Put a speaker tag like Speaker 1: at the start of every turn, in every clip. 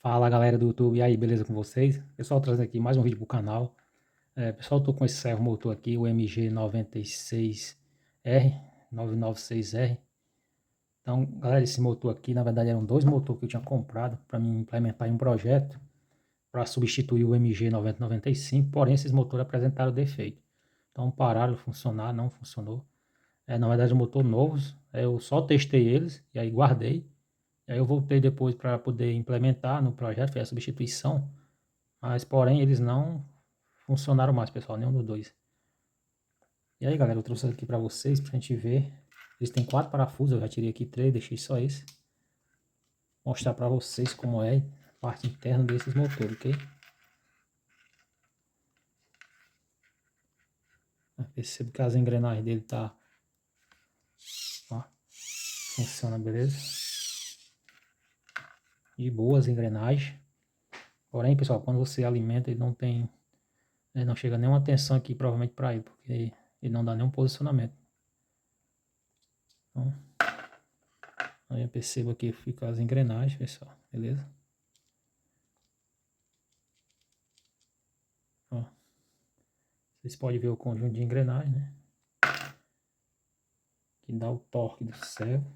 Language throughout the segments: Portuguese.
Speaker 1: Fala galera do YouTube, e aí, beleza com vocês? Pessoal, trazendo aqui mais um vídeo pro canal. Pessoal, tô com esse servo motor aqui, o MG96R, 996R. Então, galera, esse motor aqui, na verdade, eram dois motores que eu tinha comprado para mim implementar em um projeto para substituir o MG9095, porém, esses motores apresentaram defeito. Então, pararam de funcionar, não funcionou. Na verdade, motor novos, eu só testei eles e aí guardei. E aí eu voltei depois para poder implementar no projeto, foi a substituição. Mas, porém, eles não funcionaram mais, pessoal, nenhum dos dois. E aí, galera, eu trouxe aqui para vocês, pra gente ver. Eles têm 4 parafusos, eu já tirei aqui 3, deixei só esse. Mostrar para vocês como é a parte interna desses motores, ok? Eu percebo que as engrenagens dele tá, ó, funciona, beleza? De boas engrenagens. Porém, pessoal, quando você alimenta, ele não tem, não chega nenhuma tensão aqui, provavelmente para ele, porque ele não dá nenhum posicionamento. Então, aí eu percebo aqui fica as engrenagens, pessoal, beleza? Ó, vocês podem ver o conjunto de engrenagem, né? Que dá o torque do servo.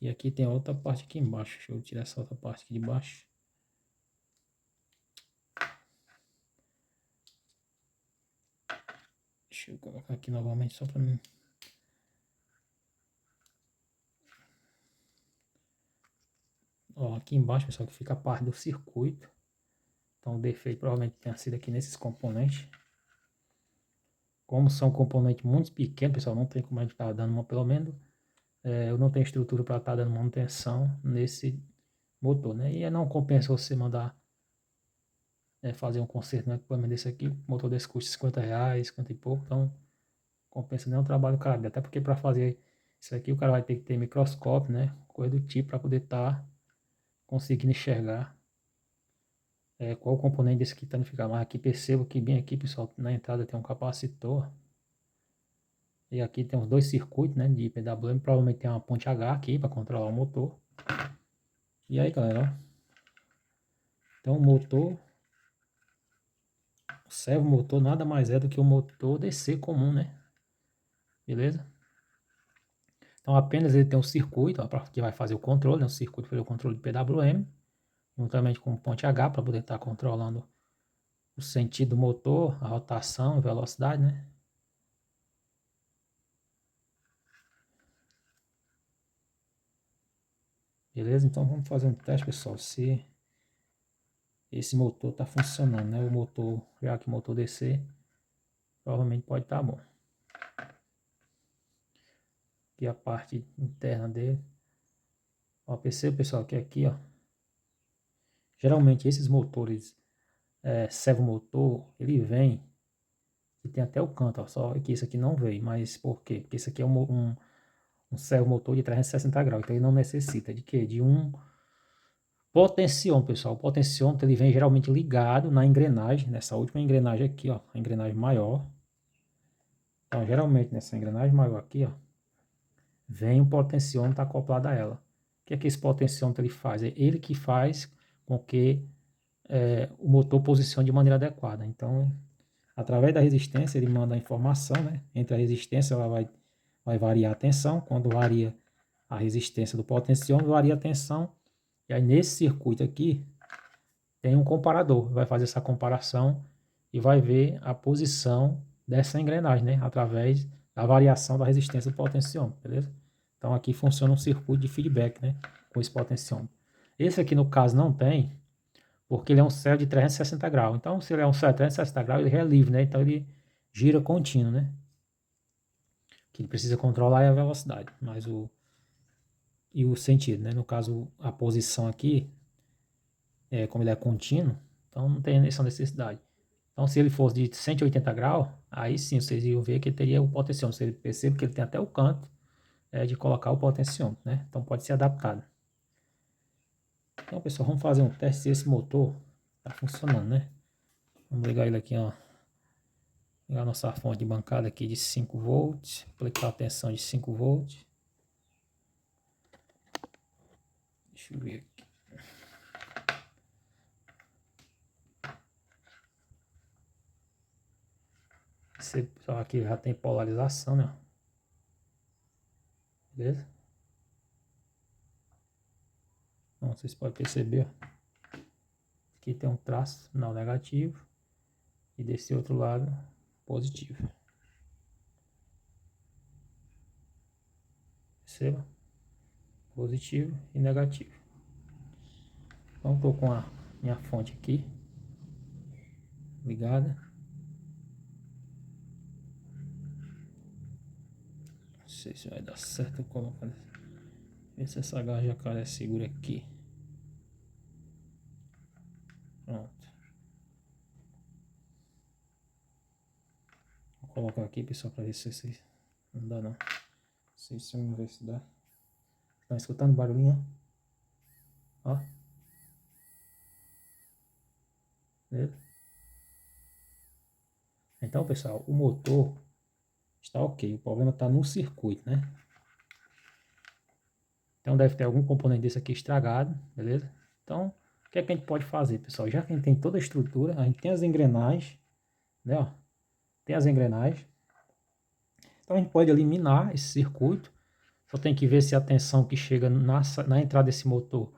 Speaker 1: E aqui tem outra parte aqui embaixo. Deixa eu tirar essa outra parte aqui de baixo. Deixa eu colocar aqui novamente só para mim. Ó, aqui embaixo, pessoal, que fica a parte do circuito. Então o defeito provavelmente tenha sido aqui nesses componentes. Como são componentes muito pequenos, pessoal, não tem como a gente estar dando uma, pelo menos, eu não tenho estrutura para estar dando manutenção nesse motor, né? E não compensa você mandar fazer um conserto no equipamento desse aqui. O motor desse custa R$ 50, 50 e pouco, então compensa nem o trabalho do cara. Até porque para fazer isso aqui o cara vai ter que ter microscópio, né? Coisa do tipo para poder estar conseguindo enxergar qual o componente desse aqui está danificado. Mas aqui percebo que bem aqui, pessoal, na entrada tem um capacitor. E aqui tem os dois circuitos, né, de PWM. Provavelmente tem uma ponte H aqui para controlar o motor. E aí, galera, ó. Então o motor, o servo motor nada mais é do que o motor DC comum, né? Beleza? Então apenas ele tem um circuito, ó, que vai fazer o controle, né? Um circuito para fazer o controle de PWM, juntamente com ponte H para poder estar controlando o sentido do motor, a rotação, a velocidade, né? Beleza? Então vamos fazer um teste, pessoal, se esse motor está funcionando, né? O motor, já que o motor DC, provavelmente pode estar bom. Aqui a parte interna dele. Ó, perceba, pessoal, que aqui, ó, geralmente esses motores servomotor, ele vem e tem até o canto, ó, só que esse aqui não veio, mas por quê? Porque esse aqui é um servomotor de 360 graus, então ele não necessita de quê? De um potenciômetro, pessoal. O potenciômetro ele vem geralmente ligado na engrenagem, nessa última engrenagem aqui, ó, a engrenagem maior. Então, geralmente nessa engrenagem maior aqui, ó, vem um potenciômetro acoplado a ela. O que é que esse potenciômetro ele faz? É ele que faz com que o motor posicione de maneira adequada. Então, através da resistência, ele manda a informação, né? Entre a resistência, ela vai variar a tensão. Quando varia a resistência do potenciômetro, varia a tensão. E aí, nesse circuito aqui, tem um comparador. Vai fazer essa comparação e vai ver a posição dessa engrenagem, né? Através da variação da resistência do potenciômetro, beleza? Então, aqui funciona um circuito de feedback, né? Com esse potenciômetro. Esse aqui, no caso, não tem, porque ele é um servo de 360 graus. Então, se ele é um servo de 360 graus, ele é livre, né? Então, ele gira contínuo, né? O que ele precisa controlar é a velocidade, mas e o sentido, né? No caso, a posição aqui, como ele é contínuo, então não tem essa necessidade. Então, se ele fosse de 180 graus, aí sim vocês iam ver que ele teria o potenciômetro. Você percebe que ele tem até o canto de colocar o potenciômetro, né? Então, pode ser adaptado. Então, pessoal, vamos fazer um teste se esse motor está funcionando, né? Vamos ligar ele aqui, ó. Ligar a nossa fonte de bancada aqui de 5 volts. Aplicar a tensão de 5 volts. Deixa eu ver aqui. percebe, pessoal, aqui já tem polarização, né? Beleza? Então, vocês podem perceber, ó. Aqui tem um traço não negativo e desse outro lado positivo. Perceba? Positivo e negativo. Então, estou com a minha fonte aqui ligada. Não sei se vai dar certo eu colocando. Ver se essa garra já cara é segura aqui. Pronto. Vou colocar aqui, pessoal, para ver se não dá não. Não sei se vamos ver se dá. Estão escutando barulhinho? Ó. Beleza? Então, pessoal, o motor está ok. O problema está no circuito, né? Então deve ter algum componente desse aqui estragado, beleza? Então, o que é que a gente pode fazer, pessoal? Já que a gente tem toda a estrutura, a gente tem as engrenagens, né? Ó, tem as engrenagens. Então a gente pode eliminar esse circuito. Só tem que ver se a tensão que chega na entrada desse motor,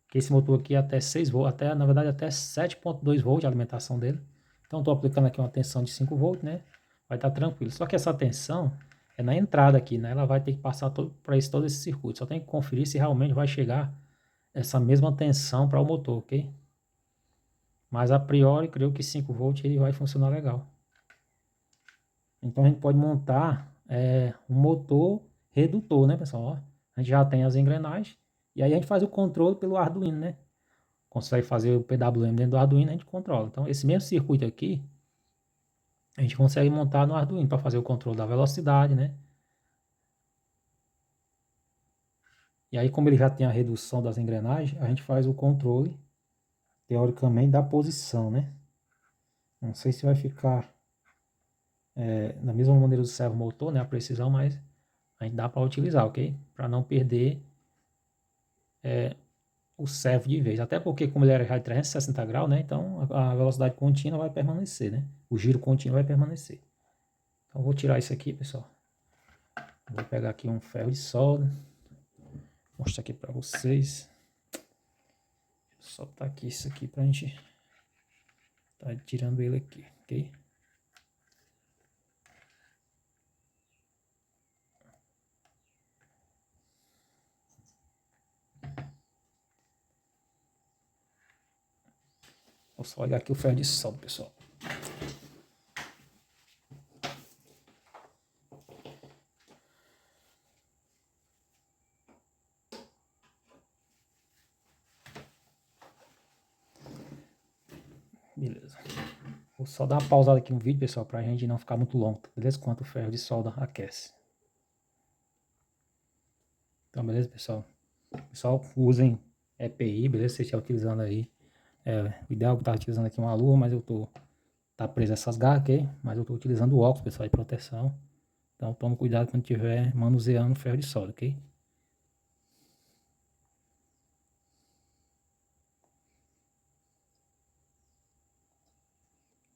Speaker 1: que esse motor aqui é até 6 volts, até, na verdade até 7,2 volts a alimentação dele. Então estou aplicando aqui uma tensão de 5 volts, né? Vai estar tranquilo. Só que essa tensão é na entrada aqui, né? Ela vai ter que passar para todo esse circuito. Só tem que conferir se realmente vai chegar essa mesma tensão para o motor, ok? Mas a priori, creio que 5 volts ele vai funcionar legal. Então a gente pode montar um motor redutor, né, pessoal? Ó, a gente já tem as engrenagens e aí a gente faz o controle pelo Arduino, né? Consegue fazer o PWM dentro do Arduino, a gente controla. Então esse mesmo circuito aqui, a gente consegue montar no Arduino para fazer o controle da velocidade, né? E aí, como ele já tem a redução das engrenagens, a gente faz o controle, teoricamente, da posição, né? Não sei se vai ficar da mesma maneira do servo motor, né? A precisão, mas a gente dá para utilizar, ok? Para não perder o servo de vez. Até porque, como ele era já de 360 graus, né? Então, a velocidade contínua vai permanecer, né? O giro contínuo vai permanecer. Então, vou tirar isso aqui, pessoal. Vou pegar aqui um ferro de solda. Mostrar aqui para vocês. Só tá aqui isso aqui pra gente tá tirando ele aqui, ok? Vou só olhar aqui o ferro de solda, pessoal. Beleza. Vou só dar uma pausada aqui no vídeo, pessoal, pra gente não ficar muito longo, beleza? Enquanto o ferro de solda aquece. Então, beleza, pessoal? Pessoal, usem EPI, beleza? Se você estiver utilizando aí. O ideal é que eu tava utilizando aqui uma luva, mas tá preso essas garras, ok? Mas eu tô utilizando o óculos, pessoal, de proteção. Então, tome cuidado quando estiver manuseando o ferro de solda, ok?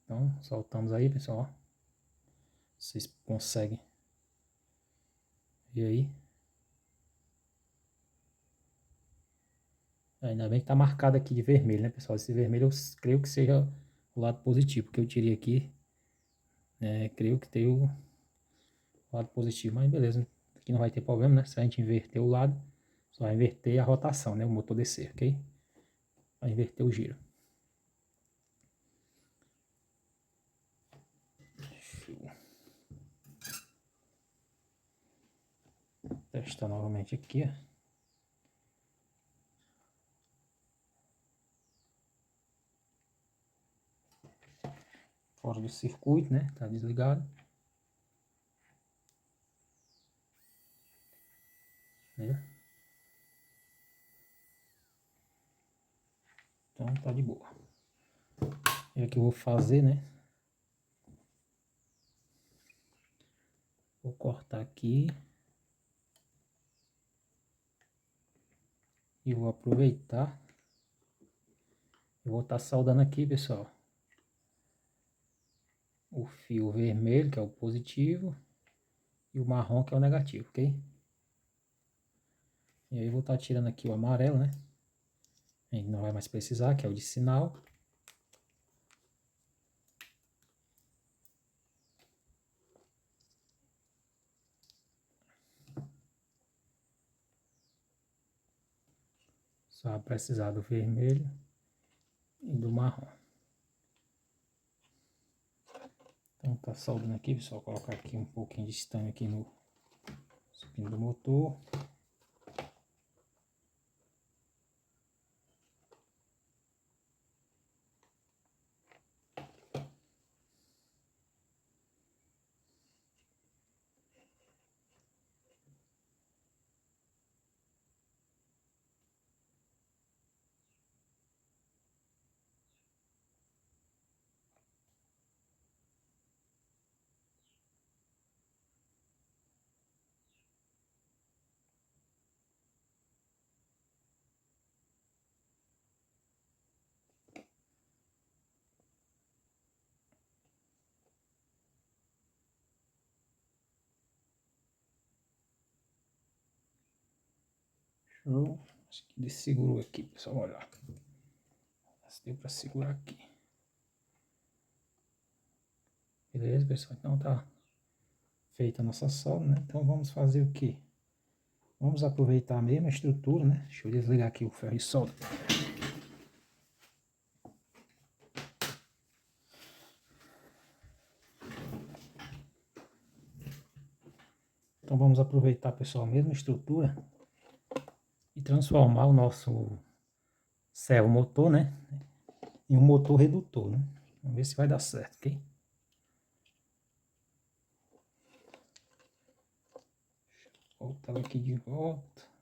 Speaker 1: Então, soltamos aí, pessoal. Vocês conseguem ver aí. Ainda bem que tá marcado aqui de vermelho, né, pessoal? Esse vermelho eu creio que seja o lado positivo, porque eu tirei aqui. Creio que tem o lado positivo, mas beleza. Aqui não vai ter problema, né? Se a gente inverter o lado, só vai inverter a rotação, né? O motor descer, ok? Vai inverter o giro. Testar novamente aqui, ó. Fora do circuito, né? Tá desligado. Então tá de boa. E aqui eu vou fazer, né? Vou cortar aqui. E vou aproveitar. Eu vou estar soldando aqui, pessoal. o fio vermelho, que é o positivo, e o marrom, que é o negativo, ok? E aí eu vou estar tirando aqui o amarelo, né? A gente não vai mais precisar, que é o de sinal. Só vai precisar do vermelho e do marrom. Então tá soldando aqui, pessoal. Vou colocar aqui um pouquinho de estanho aqui no pino do motor. Show. Acho que ele segurou aqui, pessoal. Olha lá. Deu para segurar aqui. Beleza, pessoal? Então tá feita a nossa solda, né? Então vamos fazer o quê? Vamos aproveitar a mesma estrutura, né? Deixa eu desligar aqui o ferro de solda. Então vamos aproveitar, pessoal, a mesma estrutura e transformar o nosso servo motor, né? Em um motor redutor, né? Vamos ver se vai dar certo, ok? Voltar ela aqui de volta.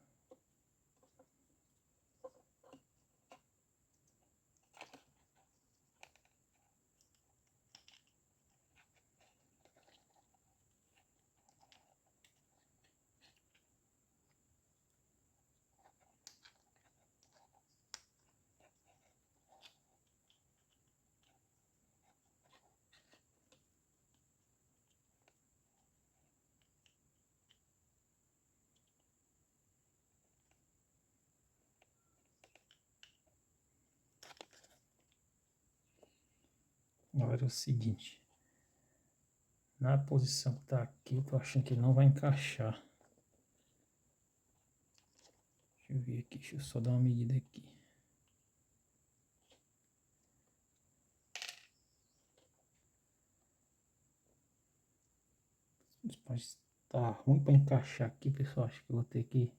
Speaker 1: Agora é o seguinte. Na posição que tá aqui, eu tô achando que ele não vai encaixar. Deixa eu ver aqui, deixa eu só dar uma medida aqui. Pode estar ruim para encaixar aqui, pessoal. Acho que eu vou ter que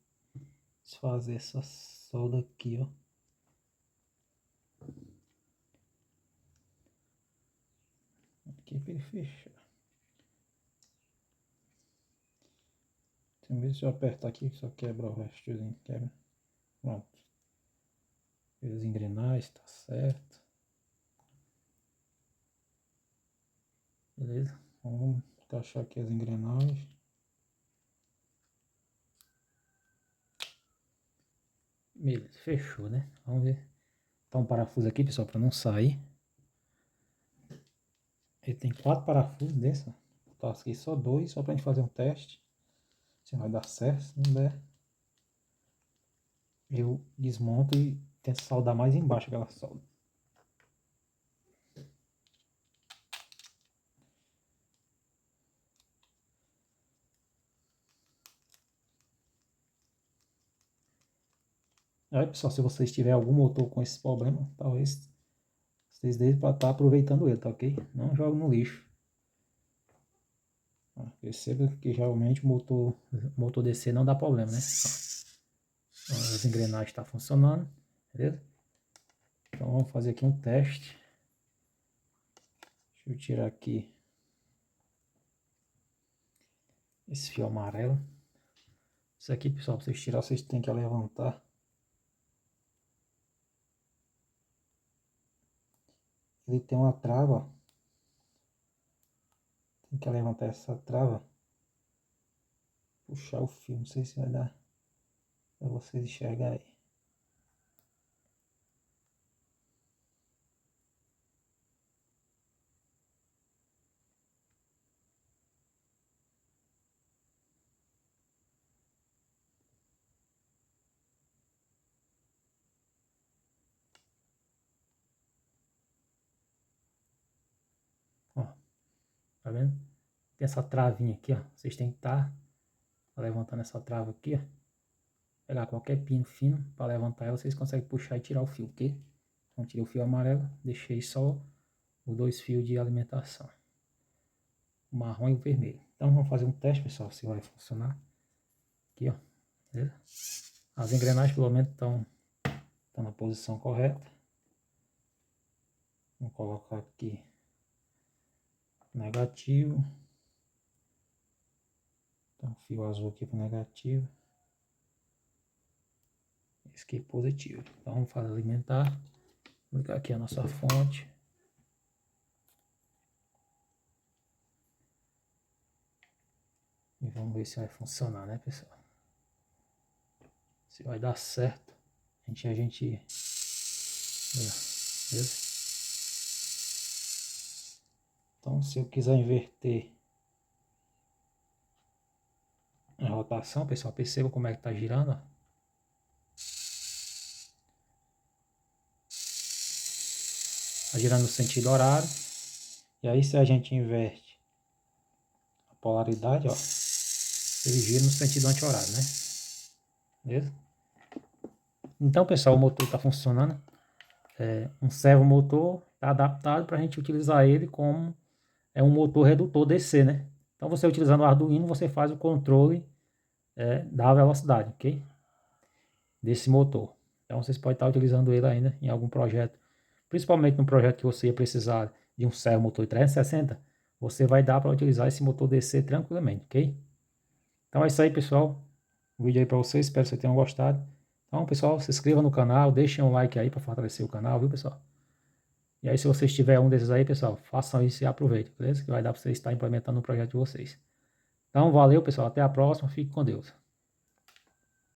Speaker 1: desfazer essa solda aqui, ó. Aqui para ele fechar. Tem medo se eu apertar aqui, só quebra o restozinho, quebra. Pronto. As engrenagens, tá certo. Beleza? Vamos encaixar aqui as engrenagens. Beleza, fechou, né? Vamos ver. Tá um parafuso aqui, pessoal, para não sair. Ele tem 4 parafusos desses, ó. Vou botar aqui só 2, só pra gente fazer um teste. Se vai dar certo, se não der, eu desmonto e tento soldar mais embaixo aquela solda. Aí, pessoal, se vocês tiverem algum motor com esse problema, talvez vocês devem estar aproveitando ele, tá ok? Não joga no lixo. Perceba que geralmente o motor DC não dá problema, né? As engrenagens estão funcionando, beleza? Então vamos fazer aqui um teste. Deixa eu tirar aqui esse fio amarelo. Isso aqui, pessoal, para vocês tirar, vocês têm que levantar. Ele tem uma trava. Tem que levantar essa trava. Puxar o fio, não sei se vai dar para vocês enxergarem aí. Tá vendo? Tem essa travinha aqui, ó. Vocês têm que estar levantando essa trava aqui, ó. Pegar qualquer pino fino para levantar ela, vocês conseguem puxar e tirar o fio, ok? Então tirei o fio amarelo, deixei só os 2 fios de alimentação, o marrom e o vermelho. Então vamos fazer um teste, pessoal, se vai funcionar. Aqui, ó, beleza? As engrenagens pelo menos estão na posição correta. Vamos colocar aqui negativo. Então fio azul aqui para negativo. Esse aqui é positivo. Então vamos fazer alimentar. Vou ligar aqui a nossa fonte. E vamos ver se vai funcionar, né, pessoal? Se vai dar certo. Beleza? Então, se eu quiser inverter a rotação, pessoal, perceba como é que tá girando, ó. Tá girando no sentido horário. E aí, se a gente inverte a polaridade, ó, ele gira no sentido anti-horário, né? Beleza? Então, pessoal, o motor está funcionando. Um servomotor está adaptado para a gente utilizar ele como um motor redutor DC, né? Então, você utilizando o Arduino, você faz o controle da velocidade, ok? Desse motor. Então, vocês podem estar utilizando ele ainda em algum projeto. Principalmente no projeto que você ia precisar de um servomotor 360, você vai dar para utilizar esse motor DC tranquilamente, ok? Então é isso aí, pessoal. O vídeo aí para vocês, espero que vocês tenham gostado. Então, pessoal, se inscreva no canal, deixem um like aí para fortalecer o canal, viu, pessoal? E aí, se vocês tiverem um desses aí, pessoal, façam isso e aproveitem, beleza? Que vai dar para vocês estar implementando no projeto de vocês. Então, valeu, pessoal. Até a próxima. Fique com Deus.